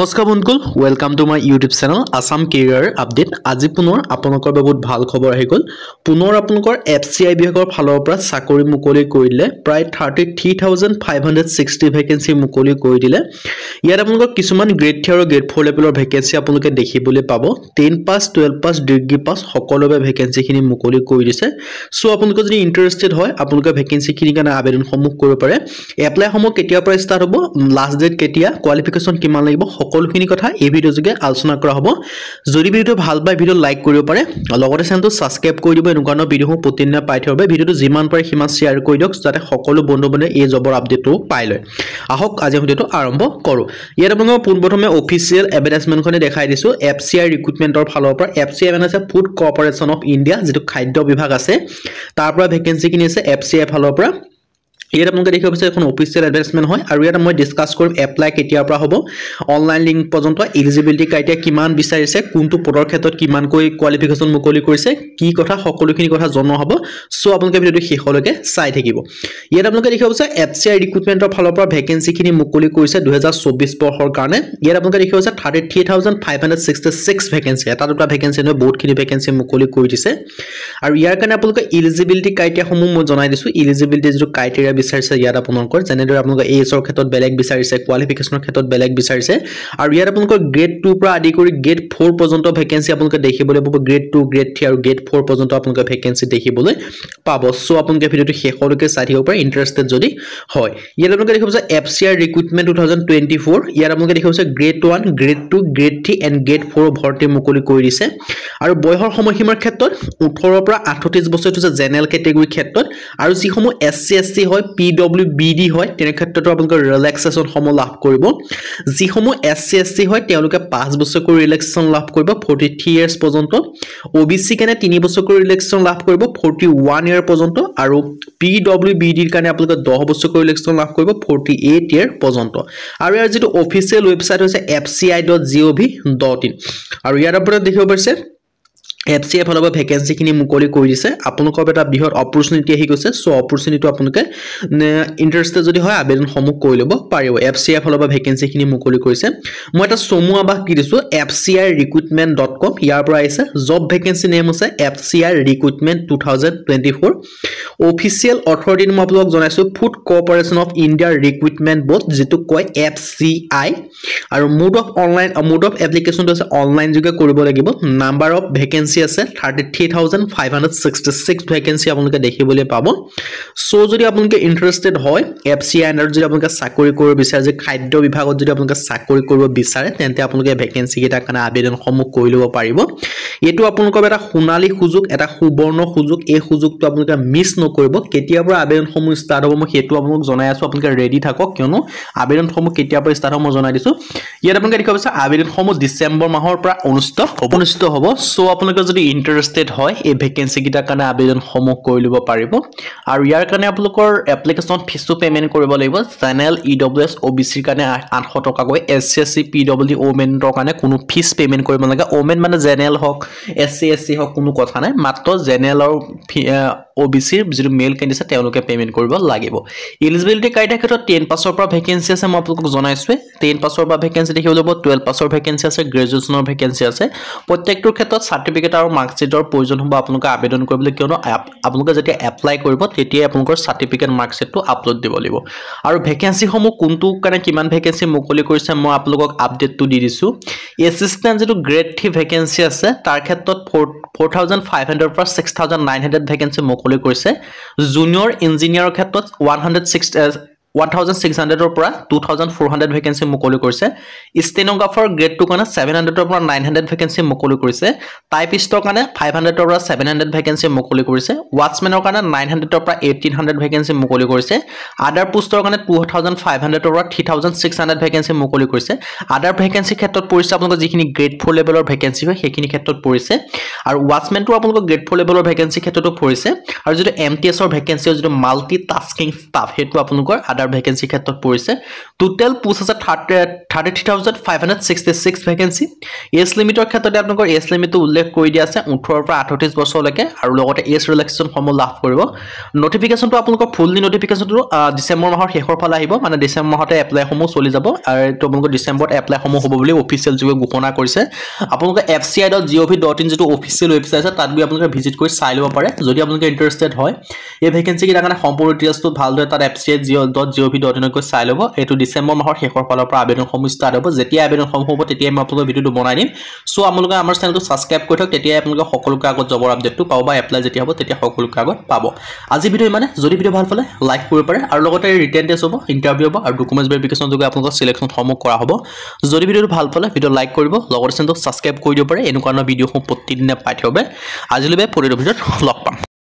নমস্কাৰ বন্ধুসকল welcome to my YouTube channel Assam career update আজি পুনৰ আপোনালোকৰ বাবে বহুত ভাল খবৰ আহি গল পুনৰ আপোনালোকৰ এফচিআই বিভাগৰ ফালৰ পৰা চাকৰি মুকলি কৰিলে প্ৰায় 33560 ভ্যাকেন্সি মুকলি কৰি দিলে ইয়াত আপোনালোকৰ কিছুমান গ্ৰেড 3 আৰু গ্ৰেড 4 লেভেলৰ ভ্যাকেন্সি আপোনালোকে দেখিবলৈ পাব 10 পাস 12 পাস ডিগ্ৰী পাস সকলোবে ভ্যাকেন্সি খিনি মুকলি কৰি দিছে সো আপোনালোকে যদি ইন্টাৰেষ্টেড হয় আপোনালোকে ভ্যাকেন্সি খিনি কাৰণে আবেদন সমূহ কৰিব পাৰে এপ্লাই সমূহ কেতিয়া পৰা ষ্টাৰ্ট হ'ব লাষ্ট ডেট কেতিয়া কোৱালিফিকেশন কিমান লাগিব সকলোখিনি কথা এই ভিডিও যোগে আলোচনা কৰা হ'ব যদি ভিডিওটো ভাল পায় ভিডিও লাইক কৰিব পাৰে লগতে চেনেলটো সাবস্ক্ৰাইব কৰি দিব এনেকুৱা ভিডিও প্ৰতিদিনে পাই থাকিব ভিডিওটো যিমান পাৰে সিমান শেয়াৰ কৰি দিয়ক যাতে সকলো বন্ধু-বান্ধৱে এই জবৰ আপডেটটো পাই লয় আহক আজি ভিডিওটো আৰম্ভ কৰো ইয়াত আপোনাক পোনপ্ৰথমে অফিচিয়েল এডভাৰটাইজমেন্টখনে দেখাই দিছো এফচিআই ৰিক্ৰুটমেন্টৰ ফালৰ পৰা এফচিআই মানে আছে ফুড কৰ্পোৰেচন অফ ইণ্ডিয়া যেটো খাদ্য বিভাগ আছে তাৰ পৰা ভ্যাকেন্সি কিনি আছে এফচিআই ফালৰ পৰা ইয়াত আপোনালোকে দেখিব পাইছে এখন অফিচিয়েল এডভাৰটাইজমেন্ট হয় আৰু ইয়াত মই ডিসকাস কৰিম এপ্লাই কেতিয়াৰ পৰা হ'ব অনলাইন লিংক পৰ্যন্ত এলিজিবিলিটি ক্ৰাইটেৰিয়া কিমান বিচাৰিছে কোনটো পদৰ ক্ষেত্ৰত কিমান কৈ কোৱালিফিকেশন মুকলি কৰিছে কি কথা সকলোখিনি কথা জনোৱা হ'ব সো আপোনালোকে ভিডিওটো শেষলৈকে চাই থাকিব ইয়াত আপোনালোকে দেখিব পাইছে এফচিআই ৰিক্ৰুটমেন্টৰ ফালৰ পৰা ভ্যাকেন্সি খিনি মুকলি কৰিছে 2024 বৰ্ষৰ কাৰণে ইয়াত আপোনালোকে দেখিব পাইছে 33566 ভ্যাকেন্সি এটা দুটা ভ্যাকেন্সি নহয় বহুতখিনি ভ্যাকেন্সি মুকলি কৰি দিছে আৰু ইয়াৰ কাৰণে আপোনালোকে এলিজিবিলিটি ক্ৰাইটেৰিয়া সমূহ মই জনাই দিছো এলিজিবিলিটি যেটো ক্ৰাইটেৰিয়া বিচাৰিছে ইয়াত আপোনালোকৰ যেনেদৰে আপোনালোকে এজৰ ক্ষেত্ৰত বেলেগ বিচাৰিছে কোৱালিফিকেশনৰ ক্ষেত্ৰত বেলেগ বিচাৰিছে আৰু ইয়াত আপোনালোকৰ গ্ৰেড 2 পৰা আদি কৰি গ্ৰেড 4 পৰ্যন্ত ভ্যাকেন্সি আপোনালোকে দেখিবলৈ পাব গ্ৰেড 2 গ্ৰেড 3 আৰু গ্ৰেড 4 পৰ্যন্ত আপোনালোকে ভ্যাকেন্সি দেখিবলৈ পাব সো আপোনালোকে ভিডিওটো শেষলৈকে চাই থাকিব পাৰে ইন্টাৰেষ্টেড যদি হয় ইয়াত আপোনালোকে দেখিব যে এফচিআই ৰিক্ৰুটমেন্ট 2024 ইয়াত আপোনালোকে দেখিব যে grade 1 grade 2 grade 3 and grade 4 ভৰ্তি মুকলি কৰি দিছে আৰু বয়সৰ সময়সীমাৰ ক্ষেত্ৰত 18 পৰা 38 বছৰ হৈছে জেনেৰেল ক্যাটেগৰী ক্ষেত্ৰত আৰু যিসমূহ এসসি এসটি হয় পিডব্লিউবিডি হয় তেনে ক্ষেত্ৰত আপোনালোকে ৰিলেক্সেশন সমূহ লাভ কৰিব যিসমূহ এসসি এসটি হয় তেওঁলোকে 5 বছৰ কৰি ৰিলেক্সেশন লাভ কৰিব 43 ইয়াৰ্স পৰ্যন্ত ওবিসি কাৰণে 3 বছৰ কৰি ৰিলেক্সেশন লাভ কৰিব 41 ইয়াৰ পৰ্যন্ত আৰু পিডব্লিউবিডি কাৰণে আপোনালোকে 10 বছৰ কৰি ৰিলেক্সেশন লাভ কৰিব 48 ইয়াৰ পৰ্যন্ত আৰু ইয়াৰ যেটো অফিচিয়েল ওয়েবসাইট হৈছে fci.gov.in আৰু ইয়াৰ ওপৰত দেখিব পাৰিছে এফচিআই ফালৰ পৰা ভ্যাকেন্সি খিনি মুকলি কৰি দিছে আপোনালোকৰ এটা বৃহৎ অপৰচুনিটি আহি গৈছে সো অপৰচুনিটিটো আপোনালোকে ইন্টাৰেষ্টেড যদি হয় আবেদন সমূহ কৰি ল'ব পাৰিব এফচিআই ফালৰ পৰা ভ্যাকেন্সি খিনি মুকলি কৰিছে মই এটা চমু আবাস দি দিছো fcirecruitment.com ইয়াৰ পৰা আহিছে জব ভ্যাকেন্সি নেম আছে fci recruitment 2024 অফিচিয়েল অথৰিটি মই আপোনালোকক জনাইছো food corporation of India recruitment board যেটো কয় এফচিআই আৰু মোড অফ এপ্লিকেশনটো আছে অনলাইন যোগে কৰিব লাগিব নাম্বাৰ অফ ভ্যাকেন্সি আছে 33566 ভ্যাকেন্সি আপোনালোকে দেখিবলৈ পাব সো যদি আপোনালোকে ইন্টাৰেষ্টেড হয় এফচিআই আন্ডাৰত যদি আপোনালোকে চাকৰি কৰিব বিচাৰে যে খাদ্য বিভাগত যদি আপোনালোকে চাকৰি কৰিব বিচাৰে তেন্তে আপোনালোকে ভ্যাকেন্সি কেইটা কাৰণে আবেদন সমূহ কৰি ল'ব পাৰিব এটো আপোনালোকৰ এটা সোণালী সুযোগ এটা সুবৰ্ণ সুযোগ এই সুযোগটো আপোনালোকে মিছ নকৰিব কেতিয়াৰ পৰা আবেদন সমূহ ষ্টাৰ্ট হ'ব মই হেতু আপোনালোক জনাই আছো আপোনালোকে ৰেডি থাকক কিয়নো আবেদন সমূহ কেতিয়াৰ পৰা ষ্টাৰ্ট হ'ব মই জনাই দিছো ইয়াত আপোনালোকে দেখিব পাইছে আবেদন সমূহ ডিসেম্বৰ মাহৰ পৰা অনুষ্ঠিত হ'ব সো আপোনালোকে যদি ইন্টাৰেষ্টেড হয় এই ভ্যাকেন্সি কিটা কাৰণে আবেদন সমূহ কৰি ল'ব পাৰিব আৰু ইয়াৰ কাৰণে আপোনালোকৰ এপ্লিকেশন ফিছটো পেমেন্ট কৰিব লাগিব জেনেৰেল ইডব্লিউএছ ওবিসি কাৰণে 800 টকা গৈ এসসি পিডব্লিউ ওমেনৰ কাৰণে কোনো ফিছ পেমেন্ট কৰিব নালাগে ওমেন মানে জেনেৰেল হক এসসি এসটি হক কোনো কথা নাই মাত্ৰ জেনেৰেল আৰু ওবিসি যেটো মেল কেণ্ডিডেট তেওঁলোকে পেমেন্ট কৰিব লাগিব এলিজিবিলিটি ক্ৰাইটেৰিয়া ক্ষেত্ৰত 10 পাছৰ পৰা ভ্যাকেন্সি আছে মই আপোনালোকক জনাইছো 10 পাছৰ পৰা ভ্যাকেন্সি দেখিব লাগিব 12 পাছৰ ভ্যাকেন্সি আছে গ্ৰেজুৱেচনৰ ভ্যাকেন্সি আছে প্ৰত্যেকটোৰ ক্ষেত্ৰত সাৰ্টিফিকেট আৰু মাৰ্কশিটৰ প্ৰয়োজন হ'ব আপোনালোকে আবেদন কৰিবলৈ কিয়নো আপোনালোকে যেতিয়া এপ্লাই কৰিব তেতিয়া আপোনালোকৰ সাৰ্টিফিকেট মাৰ্কশিটটো আপলোড দিব লাগিব আৰু ভ্যাকেন্সি সমূহ কোনটো কাৰণে কিমান ভ্যাকেন্সি মুকলি কৰিছে মই আপোনালোকক আপডেটটো দি দিছো এসিস্ট্যান্ট যেটো গ্ৰেড 3 ভ্যাকেন্সি আছে তাৰ ক্ষেত্ৰত 4500 পৰা 6900 ভ্যাকেন্সি মুকলি কৰিছে জুনিয়ৰ ইঞ্জিনিয়াৰৰ ক্ষেত্ৰত 1600 ৰ পৰা 2400 ভ্যাকেন্সি মুকলি কৰিছে ষ্টেনোগ্ৰাফাৰ গ্ৰেড 2 কাৰণে 700 ৰ পৰা 900 ভ্যাকেন্সি মুকলি কৰিছে টাইপিষ্টৰ কাৰণে 500 ৰ পৰা 700 ভ্যাকেন্সি মুকলি কৰিছে ওয়াটছমেনৰ কাৰণে 900 ৰ পৰা 1800 ভ্যাকেন্সি মুকলি কৰিছে আদাৰ পোষ্টৰ কাৰণে 2500 ৰ পৰা 3600 ভ্যাকেন্সি মুকলি কৰিছে আদাৰ ভ্যাকেন্সি ক্ষেত্ৰত পৰিছে আপোনালোকৰ যিখিনি গ্ৰেড 4 লেভেলৰ ভ্যাকেন্সি হয় সেইখিনি ক্ষেত্ৰত পৰিছে আৰু ওয়াটছমেনটো আপোনালোকৰ গ্ৰেড 4 লেভেলৰ ভ্যাকেন্সি ক্ষেত্ৰতো পৰিছে আৰু যেটো এমটিএছৰ ভ্যাকেন্সি যেটো মাল্টি টাস্কিং ষ্টাফ হেতু আপোনালোকৰ আদাৰ ভেকেঞ্চি ক্ষেত্ৰত পৰিছে টোটেল পোষ্ট আছে 33,566 ভেকেঞ্চি এজ লিমিটৰ ক্ষেত্ৰতে আপোনালোকৰ এজ লিমিটটো উল্লেখ কৰি দিয়া আছে 18 পৰা 38 বছৰলৈকে আৰু লগতে এজ ৰিলেক্সেশ্যন সমূহ লাভ কৰিব নটিফিকেশ্যনটো আপোনালোকৰ ফুললি নটিফিকেশ্যনটো ডিসেম্বৰ মাহৰ শেষৰ ফালে আহিব মানে ডিসেম্বৰ মাহতে এপ্লাই সমূহ চলি যাব আৰু এইটো আপোনালোকৰ ডিসেম্বৰত এপ্লাই সমূহ হ'ব বুলি অফিচিয়েল যোগে ঘোষণা কৰিছে আপোনালোকে fci.gov.in যেটো অফিচিয়েল ওয়েবসাইট আছে তাত গৈ আপোনালোকে ভিজিট কৰি চাই ল'ব পাৰে যদি আপোনালোকে ইন্টাৰেষ্টেড হয় এই ভেকেন্সি কিটা কাৰণে সম্পূৰ্ণ ডিটেইলছটো ভালদৰে তাত fci.gov.in কৈ চাই ল'ব এটো ডিসেম্বৰ মাহৰ শেষৰ ফালৰ পৰা আবেদন সমূহ ষ্টাৰ্ট হ'ব যেতিয়া আবেদন সমূহ হ'ব তেতিয়া মই আপোনালোকৰ ভিডিওটো বনাই দিম সো আপোনালোকে আমাৰ চেনেলটো সাবস্ক্ৰাইব কৰি থওক তেতিয়া আপোনালোকে সকলোকে আগত জবৰ আপডেটটো পাব বা এপ্লাই যেতিয়া হ'ব তেতিয়া সকলোকে আগত পাব আজি ভিডিও মানে যদি ভিডিও ভাল পালে লাইক কৰিব পাৰে আৰু লগতে ৰিটেন টেষ্ট হ'ব ইন্টাৰভিউ হ'ব আৰু ডকুমেন্টছ ভেৰিফিকেশ্যন যোগে আপোনালোকৰ সিলেকশন সমূহ কৰা হ'ব যদি ভিডিওটো ভাল পালে ভিডিও লাইক কৰিব লগতে চেনেলটো সাবস্ক্ৰাইব কৰি দিব পাৰে এনেকুৱা ভিডিও সমূহ প্ৰতিদিনে পাই থাকিব আজিলৈকে পৰৱৰ্তী ভিডিওত লগ পাম